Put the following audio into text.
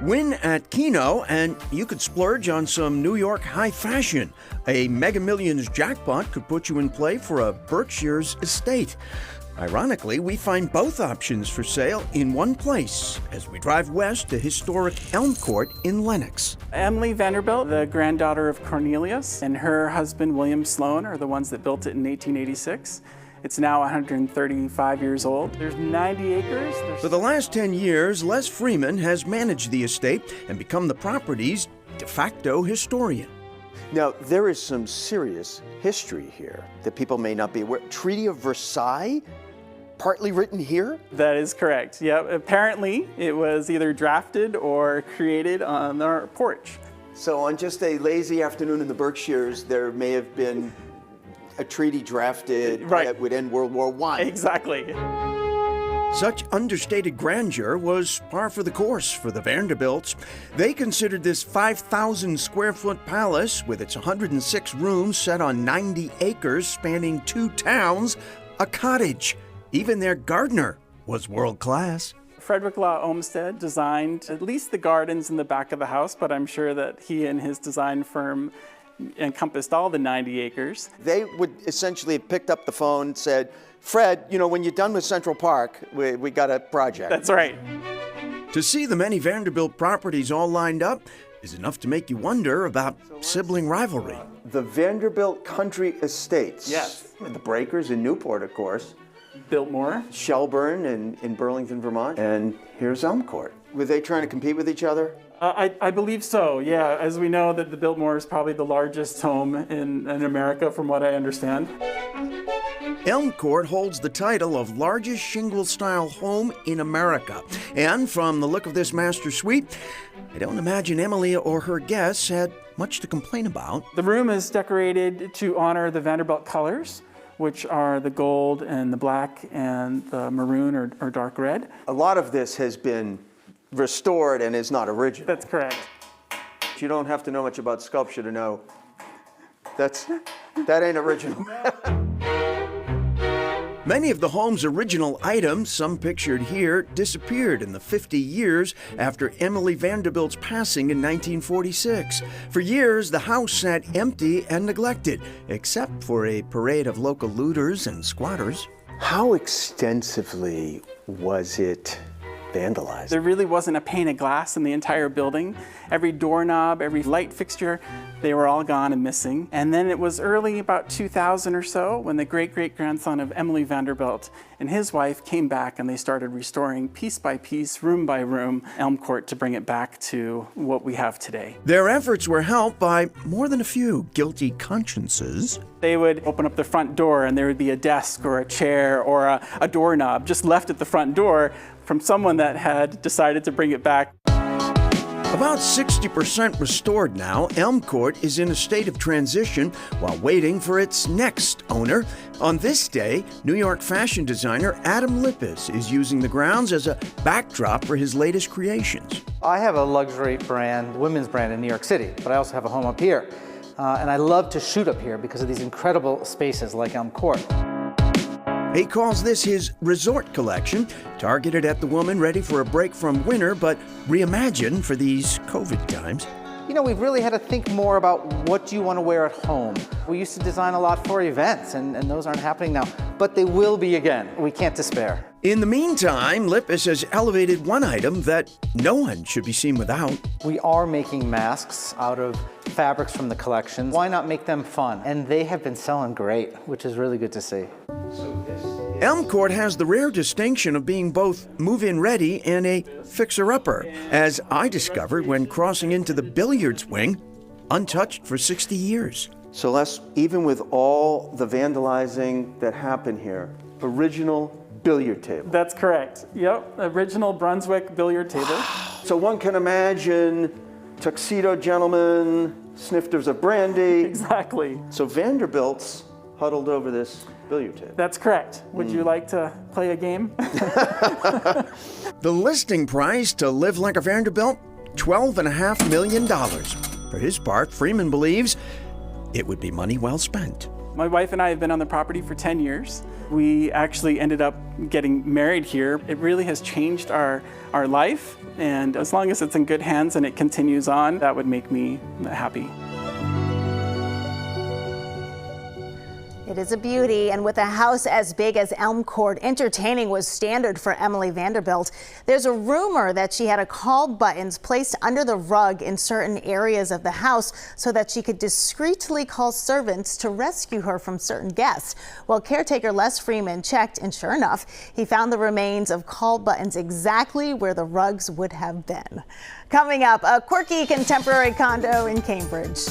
Win at Keno, and you could splurge on some New York high fashion. A Mega Millions jackpot could put you in play for a Berkshires estate. Ironically, we find both options for sale in one place as we drive west to historic Elm Court in Lenox. Emily Vanderbilt, the granddaughter of Cornelius, and her husband William Sloan are the ones that built it in 1886. It's now 135 years old. There's 90 acres. For the last 10 years, Les Freeman has managed the estate and become the property's de facto historian. Now, there is some serious history here that people may not be aware. Treaty of Versailles, partly written here? That is correct. Yep. Apparently, it was either drafted or created on our porch. So on just a lazy afternoon in the Berkshires, there may have been a treaty drafted that would end World War I. Exactly. Such understated grandeur was par for the course for the Vanderbilts. They considered this 5,000 square foot palace with its 106 rooms set on 90 acres spanning 2 towns a cottage. Even their gardener was world class. Frederick Law Olmsted designed at least the gardens in the back of the house, but I'm sure that he and his design firm encompassed all the 90 acres. They would essentially have picked up the phone and said, Fred, you know, when you're done with Central Park, we got a project. That's right. To see the many Vanderbilt properties all lined up is enough to make you wonder about sibling rivalry. The Vanderbilt Country Estates. Yes. The Breakers in Newport, of course. Biltmore. Shelburne in Burlington, Vermont. And here's Elm Court. Were they trying to compete with each other? I believe so, yeah. As we know that the Biltmore is probably the largest home in America, from what I understand. Elm Court holds the title of largest shingle-style home in America. And from the look of this master suite, I don't imagine Emily or her guests had much to complain about. The room is decorated to honor the Vanderbilt colors, which are the gold and the black and the maroon or dark red. A lot of this has been restored and is not original. That's correct. You don't have to know much about sculpture to know that ain't original. Many of the home's original items, some pictured here, disappeared in the 50 years after Emily Vanderbilt's passing in 1946. For years, the house sat empty and neglected, except for a parade of local looters and squatters. How extensively was it vandalized? There really wasn't a pane of glass in the entire building. Every doorknob, every light fixture, they were all gone and missing. And then it was early about 2000 or so when the great-great-grandson of Emily Vanderbilt and his wife came back and they started restoring piece by piece, room by room, Elm Court to bring it back to what we have today. Their efforts were helped by more than a few guilty consciences. They would open up the front door and there would be a desk or a chair or a doorknob just left at the front door from someone that had decided to bring it back. About 60% restored now, Elm Court is in a state of transition while waiting for its next owner. On this day, New York fashion designer Adam Lippis is using the grounds as a backdrop for his latest creations. I have a luxury brand, women's brand in New York City, but I also have a home up here. And I love to shoot up here because of these incredible spaces like Elm Court. He calls this his resort collection, targeted at the woman ready for a break from winter, but reimagined for these COVID times. You know, we've really had to think more about what do you want to wear at home. We used to design a lot for events, and those aren't happening now, but they will be again. We can't despair. In the meantime, Lippis has elevated one item that no one should be seen without. We are making masks out of fabrics from the collections. Why not make them fun? And they have been selling great, which is really good to see. Elm Court has the rare distinction of being both move-in ready and a fixer-upper, as I discovered when crossing into the billiards wing, untouched for 60 years. So Les, even with all the vandalizing that happened here, original billiard table. That's correct. Yep, original Brunswick billiard table. So one can imagine tuxedo gentlemen, snifters of brandy. Exactly. So Vanderbilt's huddled over this billiard table. That's correct. Would you like to play a game? The listing price to live like a Vanderbilt, $12.5 million. For his part, Freeman believes it would be money well spent. My wife and I have been on the property for 10 years. We actually ended up getting married here. It really has changed our life, and as long as it's in good hands and it continues on, that would make me happy. It is a beauty, and with a house as big as Elm Court, entertaining was standard for Emily Vanderbilt. There's a rumor that she had call buttons placed under the rug in certain areas of the house so that she could discreetly call servants to rescue her from certain guests. Well, caretaker Les Freeman checked, and sure enough, he found the remains of call buttons exactly where the rugs would have been. Coming up, a quirky contemporary condo in Cambridge.